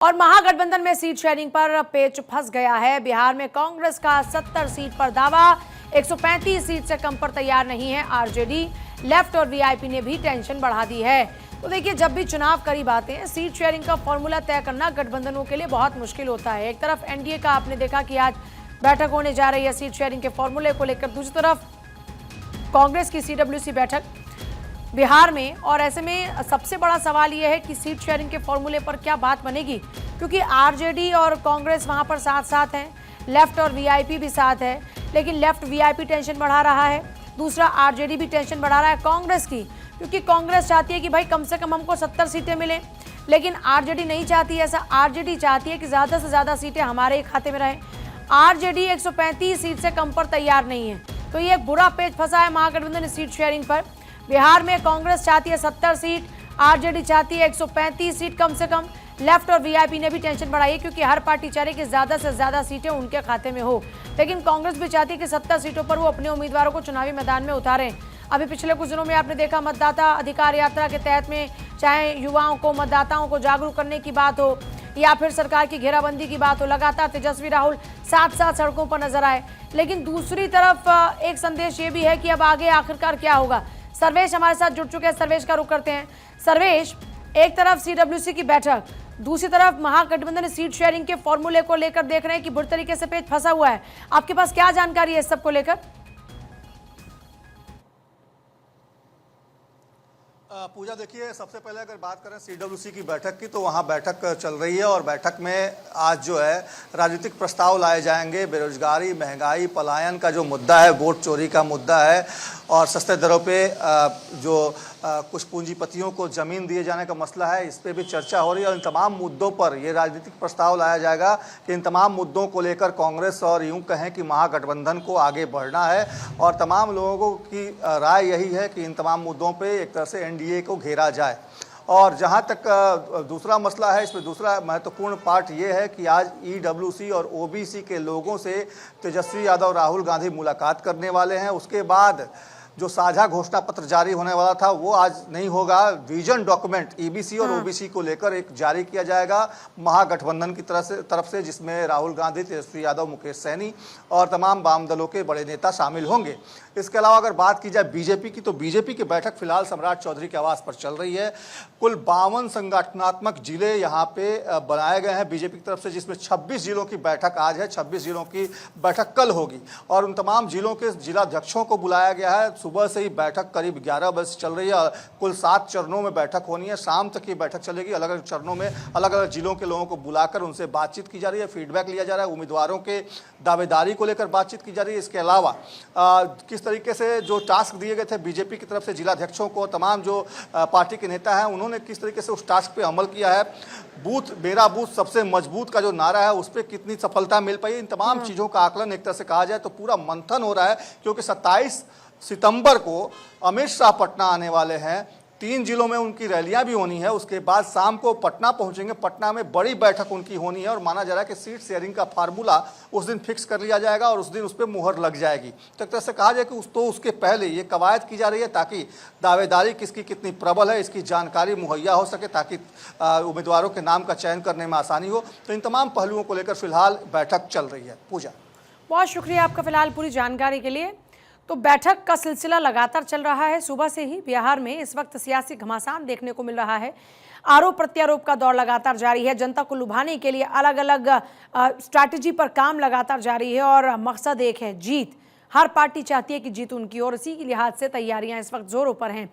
और महागठबंधन में seat sharing पर पेच फंस गया है। बिहार में कांग्रेस का 70 सीट पर दावा, 135 सीट से कम पर तैयार नहीं है आरजेडी। लेफ्ट और वीआईपी ने भी टेंशन बढ़ा दी है। तो देखिए, जब भी चुनाव करीब आते हैं, सीट शेयरिंग का फॉर्मूला तय करना गठबंधनों के लिए बहुत मुश्किल होता है। एक तरफ एनडीए का आपने देखा कि आज बैठक होने जा रही है सीट शेयरिंग के फॉर्मूले को लेकर, दूसरी तरफ कांग्रेस की सीडब्ल्यूसी बैठक बिहार में। और ऐसे में सबसे बड़ा सवाल यह है कि सीट शेयरिंग के फॉर्मूले पर क्या बात बनेगी, क्योंकि आरजेडी और कांग्रेस वहां पर साथ साथ हैं, लेफ्ट और वीआईपी भी साथ है। लेकिन लेफ्ट वीआईपी टेंशन बढ़ा रहा है, दूसरा आरजेडी भी टेंशन बढ़ा रहा है कांग्रेस की, क्योंकि कांग्रेस चाहती है कि भाई कम से कम हमको 70 सीटें मिलें, लेकिन आरजेडी नहीं चाहती ऐसा। आरजेडी चाहती है कि ज़्यादा से ज़्यादा सीटें हमारे ही खाते में रहें। आरजेडी 135 सीट से कम पर तैयार नहीं है। तो ये एक बुरा पेच फंसा है महागठबंधन सीट शेयरिंग पर। बिहार में कांग्रेस चाहती है 70 सीट, आरजेडी चाहती है 135 सीट कम से कम। लेफ्ट और वीआईपी ने भी टेंशन बढ़ाई है, क्योंकि हर पार्टी चाह रही है कि ज़्यादा से ज़्यादा सीटें उनके खाते में हो। लेकिन कांग्रेस भी चाहती है कि 70 सीटों पर वो अपने उम्मीदवारों को चुनावी मैदान में उतारें। अभी पिछले कुछ दिनों में आपने देखा, मतदाता अधिकार यात्रा के तहत में चाहे युवाओं को, मतदाताओं को जागरूक करने की बात हो या फिर सरकार की घेराबंदी की बात हो, लगातार तेजस्वी राहुल साथ साथ सड़कों पर नजर आए। लेकिन दूसरी तरफ एक संदेश ये भी है कि अब आगे आखिरकार क्या होगा। सर्वेश हमारे साथ जुड़ चुके हैं, सर्वेश का रुख करते हैं। सर्वेश, एक तरफ सीडब्ल्यूसी की बैठक, दूसरी तरफ महागठबंधन सीट शेयरिंग के फॉर्मूले को लेकर देख रहे हैं कि बुरी तरीके से पेच फंसा हुआ है। आपके पास क्या जानकारी है इस सब को लेकर? पूजा, देखिए, सबसे पहले अगर बात करें सीडब्ल्यूसी की बैठक की, तो वहाँ बैठक चल रही है और बैठक में आज जो है राजनीतिक प्रस्ताव लाए जाएंगे। बेरोजगारी, महंगाई, पलायन का जो मुद्दा है, वोट चोरी का मुद्दा है, और सस्ते दरों पे जो कुछ पूंजीपतियों को ज़मीन दिए जाने का मसला है, इस पे भी चर्चा हो रही है। और इन तमाम मुद्दों पर ये राजनीतिक प्रस्ताव लाया जाएगा कि इन तमाम मुद्दों को लेकर कांग्रेस और यूँ कहें कि महागठबंधन को आगे बढ़ना है। और तमाम लोगों की राय यही है कि इन तमाम मुद्दों पर एक तरह से एनडीए को घेरा जाए। और जहाँ तक दूसरा मसला है, इसमें दूसरा महत्वपूर्ण पार्ट ये है कि आज ईडब्ल्यूसी और ओबीसी के लोगों से तेजस्वी यादव, राहुल गांधी मुलाकात करने वाले हैं। उसके बाद जो साझा घोषणा पत्र जारी होने वाला था वो आज नहीं होगा। विजन डॉक्यूमेंट ईबीसी और ओबीसी को लेकर एक जारी किया जाएगा महागठबंधन की तरफ से, जिसमें राहुल गांधी, तेजस्वी यादव, मुकेश सहनी और तमाम वाम दलों के बड़े नेता शामिल होंगे। इसके अलावा अगर बात की जाए बीजेपी की, तो बीजेपी की बैठक फिलहाल सम्राट चौधरी के आवास पर चल रही है। कुल 52 संगठनात्मक जिले यहाँ पे बनाए गए हैं बीजेपी की तरफ से, जिसमें 26 जिलों की बैठक आज है, 26 जिलों की बैठक कल होगी। और उन तमाम जिलों के जिलाध्यक्षों को बुलाया गया है। सुबह से ही बैठक करीब 11 बजे चल रही है। कुल 7 चरणों में बैठक होनी है, शाम तक ये बैठक चलेगी। अलग अलग चरणों में अलग अलग जिलों के लोगों को बुलाकर उनसे बातचीत की जा रही है, फीडबैक लिया जा रहा है, उम्मीदवारों के दावेदारी को लेकर बातचीत की जा रही है। इसके अलावा किस तरीके से जो टास्क दिए गए थे बीजेपी की तरफ से जिलाध्यक्षों को, तमाम जो पार्टी के नेता हैं, उन्होंने किस तरीके से उस टास्क पे अमल किया है, बूथ मेरा बूथ सबसे मजबूत का जो नारा है उस पर कितनी सफलता मिल पाई, इन तमाम चीज़ों का आकलन एक तरह से कहा जाए तो पूरा मंथन हो रहा है। क्योंकि 27 सितंबर को अमित शाह पटना आने वाले हैं, 3 जिलों में उनकी रैलियां भी होनी है। उसके बाद शाम को पटना पहुंचेंगे, पटना में बड़ी बैठक उनकी होनी है। और माना जा रहा है कि सीट शेयरिंग का फार्मूला उस दिन फिक्स कर लिया जाएगा और उस दिन उस पर मुहर लग जाएगी। तो एक तरह से कहा जाए कि उसके पहले ये कवायद की जा रही है, ताकि दावेदारी किसकी कितनी प्रबल है इसकी जानकारी मुहैया हो सके, ताकि उम्मीदवारों के नाम का चयन करने में आसानी हो। तो इन तमाम पहलुओं को लेकर फिलहाल बैठक चल रही है। पूजा, बहुत शुक्रिया आपका फिलहाल पूरी जानकारी के लिए। तो बैठक का सिलसिला लगातार चल रहा है। सुबह से ही बिहार में इस वक्त सियासी घमासान देखने को मिल रहा है। आरोप प्रत्यारोप का दौर लगातार जारी है। जनता को लुभाने के लिए अलग अलग स्ट्रैटेजी पर काम लगातार जारी है और मकसद एक है, जीत। हर पार्टी चाहती है कि जीत उनकी, और इसी के लिहाज से तैयारियां इस वक्त जोरों पर हैं।